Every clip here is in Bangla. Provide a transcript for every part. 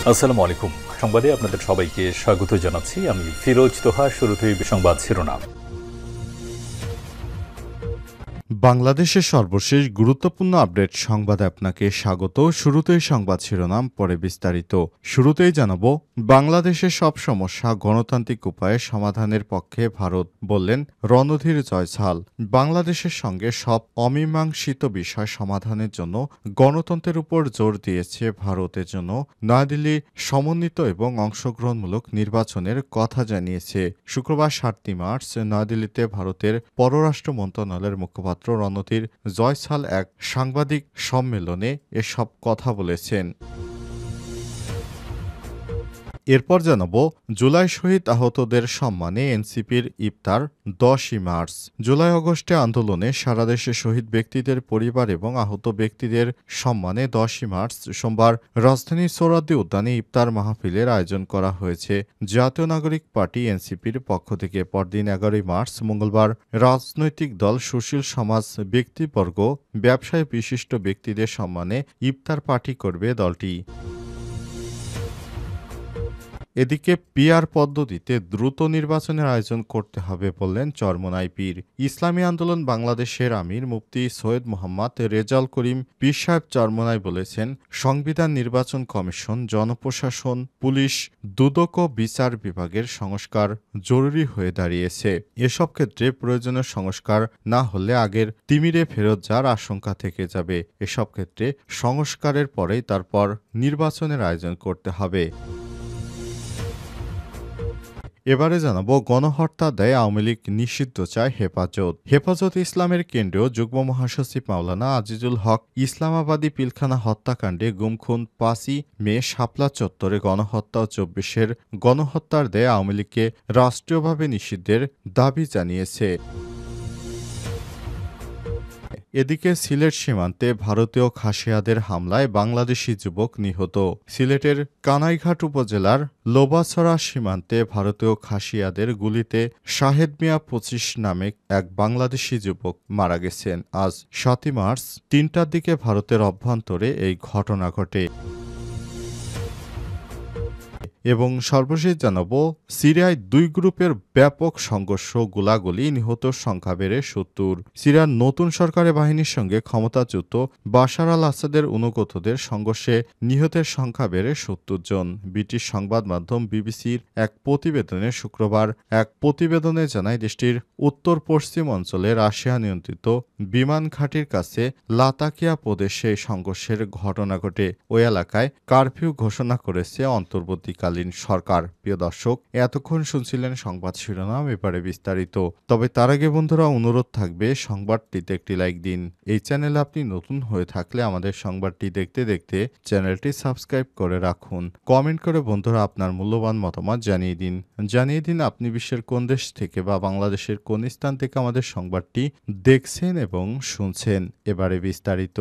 আসসালামু আলাইকুম। সংবাদে আপনাদের সবাইকে স্বাগত জানাচ্ছি। আমি ফিরোজ তোহা। শুরুতেই সংবাদ শিরোনাম। বাংলাদেশের সর্বশেষ গুরুত্বপূর্ণ আপডেট সংবাদে আপনাকে স্বাগত। শুরুতেই সংবাদ শিরোনাম, পরে বিস্তারিত। শুরুতেই জানাবো, বাংলাদেশের সব সমস্যা গণতান্ত্রিক উপায়ে সমাধানের পক্ষে ভারত, বললেন রণধীর জয়সাল। বাংলাদেশের সঙ্গে সব অমীমাংসিত বিষয় সমাধানের জন্য গণতন্ত্রের উপর জোর দিয়েছে ভারতের জন্য নয়াদিল্লি সমন্বিত এবং অংশগ্রহণমূলক নির্বাচনের কথা জানিয়েছে। শুক্রবার ৭ মার্চ নয়াদিল্লিতে ভারতের পররাষ্ট্র মন্ত্রণালয়ের মুখপাত্র রণধীর জয়সাল এক সাংবাদিক সম্মেলনে এসব কথা বলেছেন। এরপর জানাবো, জুলাই শহীদ আহতদের সম্মানে এনসিপির ইফতার ১০ মার্চ। জুলাই আগস্টে আন্দোলনে সারা দেশে শহীদ ব্যক্তিদের পরিবার এবং আহত ব্যক্তিদের সম্মানে ১০ মার্চ সোমবার রাজধানীর সোহরাওয়ার্দী উদ্যানে ইফতার মাহফিলের আয়োজন করা হয়েছে জাতীয় নাগরিক পার্টি এনসিপির পক্ষ থেকে। পরদিন ১১ মার্চ মঙ্গলবার রাজনৈতিক দল, সুশীল সমাজ, ব্যক্তিবর্গ, ব্যবসায়ী, বিশিষ্ট ব্যক্তিদের সম্মানে ইফতার পার্টি করবে দলটি। এদিকে পিআর পদ্ধতিতে দ্রুত নির্বাচনের আয়োজন করতে হবে বললেন চরমোনাই পীর। ইসলামী আন্দোলন বাংলাদেশের আমির মুফতি সৈয়দ মোহাম্মদ রেজাউল করিম পীর সাহেব চরমোনাই বলেছেন, সংবিধান, নির্বাচন কমিশন, জনপ্রশাসন, পুলিশ, দুদক ও বিচার বিভাগের সংস্কার জরুরি হয়ে দাঁড়িয়েছে। এসব ক্ষেত্রে প্রয়োজনীয় সংস্কার না হলে আগের তিমিরে ফেরত যাওয়ার আশঙ্কা থেকে যাবে। এসব ক্ষেত্রে সংস্কারের পরেই তারপর নির্বাচনের আয়োজন করতে হবে। এবারে জানাবো, গণহত্যা দায়ে আওয়ামী লীগ নিষিদ্ধ চায় হেফাজত। হেফাজত ইসলামের কেন্দ্রীয় যুগ্ম মহাসচিব মাওলানা আজিজুল হক ইসলামাবাদী পিলখানা হত্যাকাণ্ডে গুম খুন ৫ই মে শাপলা চত্বরে গণহত্যা ও ২৪-এর গণহত্যার দায়ে আওয়ামী লীগকে রাষ্ট্রীয়ভাবে নিষিদ্ধের দাবি জানিয়েছে। এদিকে সিলেট সীমান্তে ভারতীয় খাসিয়াদের হামলায় বাংলাদেশি যুবক নিহত। সিলেটের কানাইঘাট উপজেলার লোবাছড়া সীমান্তে ভারতীয় খাসিয়াদের গুলিতে শাহেদ মিয়া ২৫ নামে এক বাংলাদেশি যুবক মারা গেছেন। আজ ৭ মার্চ ৩টার দিকে ভারতের অভ্যন্তরে এই ঘটনা ঘটে। এবং সর্বশেষ জানাবো, সিরিয়ায় ২ গ্রুপের ব্যাপক সংঘর্ষ, গোলাগুলি, নিহতর সংখ্যা বেড়ে ৭০। সিরিয়ার নতুন সরকারি বাহিনীর সঙ্গে ক্ষমতাচ্যুত বাশার আল আসাদের অনুগতদের সংঘর্ষে নিহতের সংখ্যা বেড়ে ৭০ জন। ব্রিটিশ সংবাদ মাধ্যম বিবিসির এক প্রতিবেদনে শুক্রবার জানায়, দেশটির উত্তর পশ্চিম অঞ্চলে রাশিয়া নিয়ন্ত্রিত বিমান ঘাঁটির কাছে লাতাকিয়া প্রদেশে এই সংঘর্ষের ঘটনা ঘটে। ওই এলাকায় কারফিউ ঘোষণা করেছে অন্তর্বর্তীকালীন সরকার। প্রিয় দর্শক, এতক্ষণ শুনছিলেন সংবাদ শিরোনাম, এবারে বিস্তারিত। তবে তার আগে বন্ধুরা, অনুরোধ থাকবে সংবাদটিতে একটি লাইক দিন। এই চ্যানেলে আপনি নতুন হয়ে থাকলে আমাদের সংবাদটি দেখতে দেখতে চ্যানেলটি সাবস্ক্রাইব করে রাখুন। কমেন্ট করে বন্ধুরা আপনার মূল্যবান মতামত জানিয়ে দিন আপনি বিশ্বের কোন দেশ থেকে বা বাংলাদেশের কোন স্থান থেকে আমাদের সংবাদটি দেখছেন এবং শুনছেন। এবারে বিস্তারিত।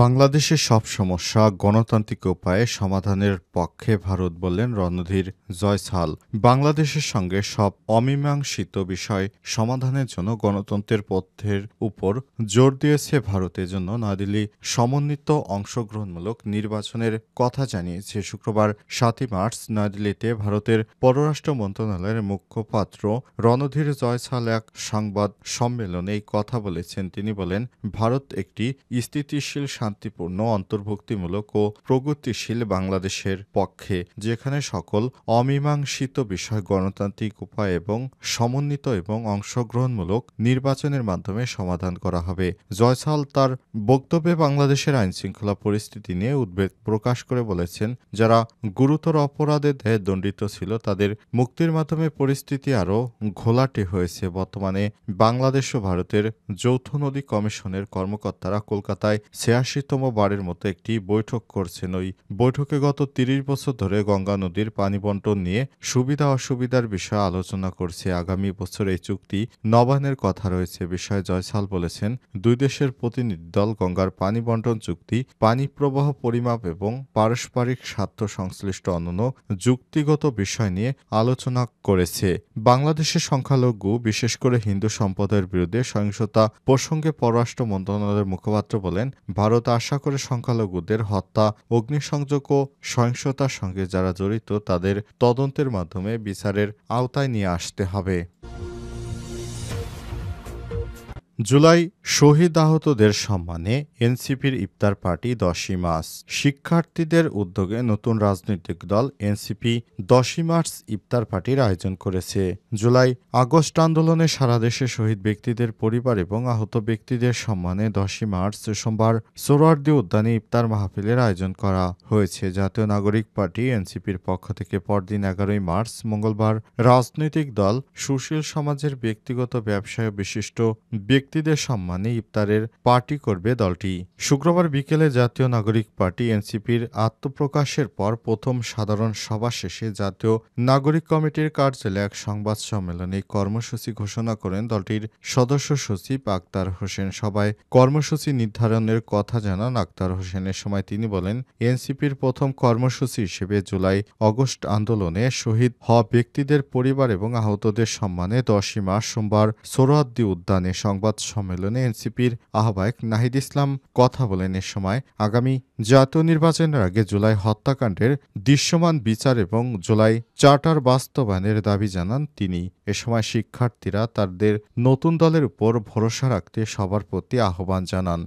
বাংলাদেশের সব সমস্যা গণতান্ত্রিক উপায়ে সমাধানের পক্ষে ভারত, বললেন রণধীর জয়সাল। বাংলাদেশের সঙ্গে সব অমীমাংসিত বিষয় সমাধানের জন্য গণতন্ত্রের পথের উপর জোর দিয়েছে ভারতের জন্য নয়াদিল্লি সমন্বিত অংশগ্রহণমূলক নির্বাচনের কথা জানিয়েছে। শুক্রবার ৭ মার্চ নয়াদিল্লিতে ভারতের পররাষ্ট্র মন্ত্রণালয়ের মুখপাত্র রণধীর জয়সাল এক সংবাদ সম্মেলনে এই কথা বলেছেন। তিনি বলেন, ভারত একটি স্থিতিশীল, শান্তিপূর্ণ, অন্তর্ভুক্তিমূলক ও প্রগতিশীল বাংলাদেশের পক্ষে, যেখানে সকল অমীমাংসিত বিষয় গণতান্ত্রিক উপায় এবং সমন্বিত এবং অংশগ্রহণমূলক নির্বাচনের মাধ্যমে সমাধান করা হবে। জয়সাল তার বক্তব্যে বাংলাদেশের আইনশৃঙ্খলা পরিস্থিতি নিয়ে উদ্বেগ প্রকাশ করে বলেছেন, যারা গুরুতর অপরাধের দায়ে দণ্ডিত ছিল তাদের মুক্তির মাধ্যমে পরিস্থিতি আরও ঘোলাটে হয়েছে। বর্তমানে বাংলাদেশ ও ভারতের যৌথ নদী কমিশনের কর্মকর্তারা কলকাতায় ৮৬তম বারের মতো একটি বৈঠক করছেন। ওই বৈঠকে গত ৩০ বছর ধরে গঙ্গা নদীর পানি বণ্টন নিয়ে সুবিধা অসুবিধার বিষয়ে আলোচনা করছে। আগামী বছর এই চুক্তি নবায়নের কথা রয়েছে। বিষয়ে জয়সাল বলেছেন, দুই দেশের প্রতিনিধি দল গঙ্গার পানি বণ্টন চুক্তি, পানি প্রবাহ পরিমাপ এবং পারস্পরিক স্বার্থ সংশ্লিষ্ট অন্যান্য যুক্তিগত বিষয় নিয়ে আলোচনা করেছে। বাংলাদেশের সংখ্যালঘু, বিশেষ করে হিন্দু সম্প্রদায়ের বিরুদ্ধে সহিংসতা প্রসঙ্গে পররাষ্ট্র মন্ত্রণালয়ের মুখপাত্র বলেন, ভারত ভারত আশা করে সংখ্যালঘুদের হত্যা, অগ্নিসংযোগ ও সহিংসতার সঙ্গে যারা জড়িত তাদের তদন্তের মাধ্যমে বিচারের আওতায় নিয়ে আসতে হবে। জুলাই শহীদ আহতদের সম্মানে এনসিপির ইফতার পার্টি 10ই মার্চ। শিক্ষার্থীদের উদ্যোগে নতুন রাজনৈতিক দল এনসিপি 10ই মার্চ ইফতার পার্টির আয়োজন করেছে। জুলাই আগস্ট আন্দোলনে সারা দেশে শহীদ ব্যক্তিদের পরিবার এবং আহত ব্যক্তিদের সম্মানে 10ই মার্চ সোমবার সোহরাওয়ার্দী উদ্যানে ইফতার মাহফিলের আয়োজন করা হয়েছে। জাতীয় নাগরিক পার্টি এনসিপির পক্ষ থেকে পরদিন 11ই মার্চ মঙ্গলবার রাজনৈতিক দল সুশীল সমাজের ব্যক্তিগত ব্যবসায় বিশিষ্ট ব্যক্তিদের সম্মানে ইফতারের পার্টি করবে দলটি। শুক্রবার বিকেলে জাতীয় নাগরিক পার্টি এনসিপির আত্মপ্রকাশের পর প্রথম সাধারণ সভা শেষে জাতীয় নাগরিক কমিটির কার্যালয়ে এক সংবাদ সম্মেলনে কর্মসূচি ঘোষণা করেন দলটির সদস্য সচিব আক্তার হোসেন। সভায় কর্মসূচি নির্ধারণের কথা জানান আক্তার হোসেনের সময় তিনি বলেন, এনসিপির প্রথম কর্মসূচি হিসেবে জুলাই আগস্ট আন্দোলনে শহীদ হওয়া ব্যক্তিদের পরিবার এবং আহতদের সম্মানে 10ই মার্চ সোমবার সোহরাওয়ার্দী উদ্যানে সংবাদ সম্মেলনে এনসিপির আহ্বায়ক নাহিদ ইসলাম কথা বলেন। এ সময় আগামী জাতীয় নির্বাচনের আগে জুলাই হত্যাকাণ্ডের দৃশ্যমান বিচার এবং জুলাই চার্টার বাস্তবায়নের দাবি জানান তিনি। এ সময় শিক্ষার্থীরা তাদের নতুন দলের উপর ভরসা রাখতে সবার প্রতি আহ্বান জানান।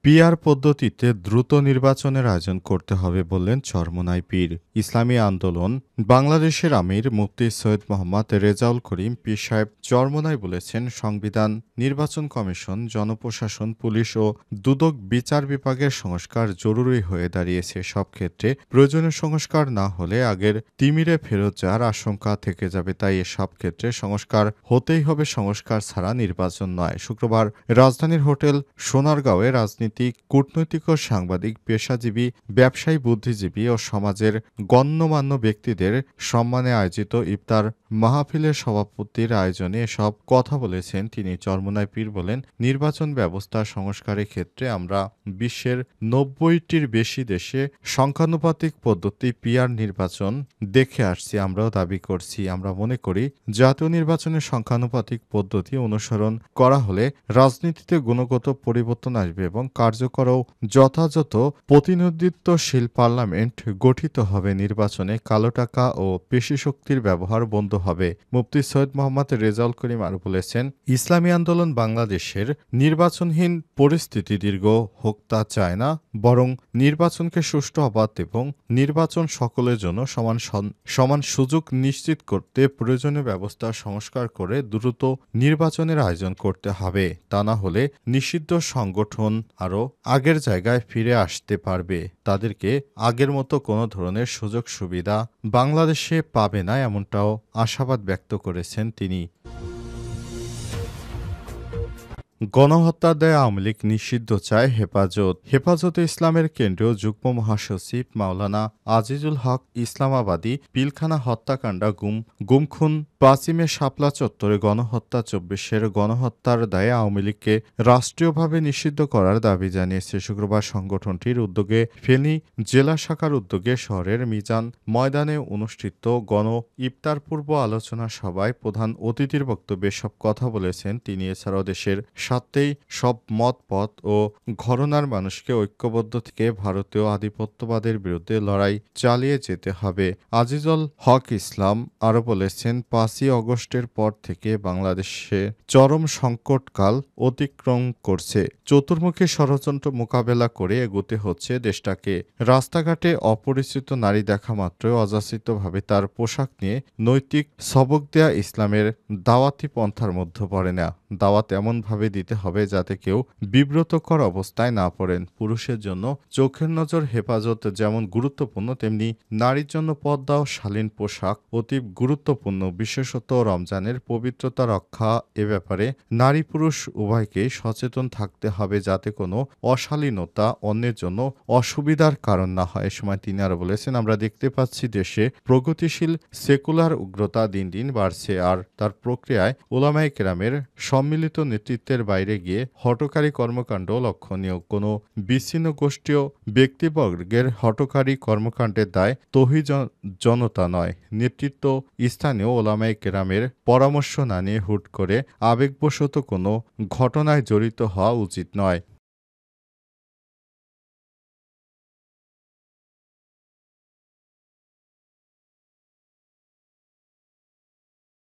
পিআর পদ্ধতিতে দ্রুত নির্বাচনের আয়োজন করতে হবে বললেন চরমোনাই পীর। ইসলামী আন্দোলন বাংলাদেশের আমির মুফতি সৈয়দ মোহাম্মদ রেজাউল করিম পীর সাহেব চরমোনাই বলেছেন, সংবিধান, নির্বাচন কমিশন, জনপ্রশাসন, পুলিশ ও দুদক বিচার বিভাগের সংস্কার জরুরি হয়ে দাঁড়িয়েছে। সব ক্ষেত্রে প্রয়োজনীয় সংস্কার না হলে আগের তিমিরে ফেরত যাওয়ার আশঙ্কা থেকে যাবে। তাই এসব ক্ষেত্রে সংস্কার হতেই হবে, সংস্কার ছাড়া নির্বাচন নয়। শুক্রবার রাজধানীর হোটেল সোনারগাঁওয়ে রাজনীতি, কূটনৈতিক ও সাংবাদিক, পেশাজীবী, ব্যবসায়ী, বুদ্ধিজীবী ও সমাজের গণ্যমান্য ব্যক্তিদের সম্মানে আয়োজিত ইফতার মাহফিলের সভাপতির আয়োজনে এসব কথা বলেছেন তিনি। চরমোনাই পীর বলেন, নির্বাচন ব্যবস্থা সংস্কারের ক্ষেত্রে আমরা বিশ্বের 90টির বেশি দেশে সংখ্যানুপাতিক পদ্ধতি পিআর নির্বাচন দেখে আসছি, আমরাও দাবি করছি। আমরা মনে করি জাতীয় নির্বাচনের সংখ্যানুপাতিক পদ্ধতি অনুসরণ করা হলে রাজনীতিতে গুণগত পরিবর্তন আসবে এবং কার্যকর ও যথাযথ প্রতিনিধিত্বশীল পার্লামেন্ট গঠিত হবে। নির্বাচনে কালো টাকা ও পেশিশক্তির ব্যবহার বন্ধ হবে। মুফতি সৈয়দ মোহাম্মদ রেজাউল করিম আরও বলেছেন, ইসলামী আন্দোলন বাংলাদেশের নির্বাচনহীন পরিস্থিতি দীর্ঘ হোক তা চায় না, বরং নির্বাচনকে সুষ্ঠু, অবাধ এবং নির্বাচন সকলের জন্য সমান সুযোগ নিশ্চিত করতে প্রয়োজনীয় ব্যবস্থা সংস্কার করে দ্রুত নির্বাচনের আয়োজন করতে হবে। তা না হলে নিষিদ্ধ সংগঠন আরও আগের জায়গায় ফিরে আসতে পারবে। তাদেরকে আগের মতো কোনো ধরনের সুযোগ সুবিধা বাংলাদেশে পাবে না, এমনটাও আশাবাদ ব্যক্ত করেছেন তিনি। গণহত্যার দায়ে আওয়ামী লীগ নিষিদ্ধ চায় হেফাজত। হেফাজতে ইসলামের কেন্দ্রীয় যুগ্ম মহাসচিব মাওলানা আজিজুল হক ইসলামাবাদী পিলখানা হত্যাকাণ্ড, গুমখুন, 5ই মে শাপলা চত্বরে গণহত্যা, 24-এর গণহত্যার দায়ে আওয়ামী লীগকে রাষ্ট্রীয়ভাবে নিষিদ্ধ করার দাবি জানিয়েছে। শুক্রবার সংগঠনটির উদ্যোগে ফেনী জেলা শাখার উদ্যোগে শহরের মিজান ময়দানে অনুষ্ঠিত গণ ইফতার পূর্ব আলোচনা সভায় প্রধান অতিথির বক্তব্যে সব কথা বলেছেন তিনি। এছাড়াও দেশের স্বার্থেই সব মত, পথ ও ঘরানার মানুষকে ঐক্যবদ্ধ থেকে ভারতীয় আধিপত্যবাদের বিরুদ্ধে লড়াই চালিয়ে যেতে হবে। আজিজুল হক ইসলাম আরও বলেছেন, 5ই আগস্টের পর থেকে বাংলাদেশে চরম সংকটকাল অতিক্রম করছে। চতুর্মুখী ষড়যন্ত্র মোকাবেলা করে এগোতে হচ্ছে দেশটাকে। রাস্তাঘাটে অপরিচিত নারী দেখা মাত্রই অযাচিতভাবে তার পোশাক নিয়ে নৈতিক সবক দেয়া ইসলামের দাওয়াতি পন্থার মধ্যে পড়ে না। দাওয়াত এমনভাবে দিতে হবে যাতে কেউ বিব্রতকর অবস্থায় না পড়েন। পুরুষের জন্য চোখের নজর হেফাজত যেমন গুরুত্বপূর্ণ, তেমনি নারীর জন্য পর্দা ও শালীন পোশাক অতি গুরুত্বপূর্ণ। বিশেষত রমজানের পবিত্রতা রক্ষা এ ব্যাপারে নারী পুরুষ উভয়কেই সচেতন থাকতে হবে যাতে কোনো অশালীনতা অন্যের জন্য অসুবিধার কারণ না হয়। এ সময় তিনি আরও বলেছেন, আমরা দেখতে পাচ্ছি দেশে প্রগতিশীল সেকুলার উগ্রতা দিন দিন বাড়ছে, আর তার প্রক্রিয়ায় উলামায়ে কেরামের সম্মিলিত নেতৃত্বের বাইরে গিয়ে হঠকারী কর্মকাণ্ড লক্ষণীয়। কোনো বিচ্ছিন্ন গোষ্ঠী ও ব্যক্তিবর্গের হঠকারী কর্মকাণ্ডের দায় তৌহিদ জনতা নয়, নেতৃত্ব স্থানীয় ওলামায়ে কেরামের পরামর্শ না নিয়ে হুট করে আবেগবশত কোনো ঘটনায় জড়িত হওয়া উচিত নয়।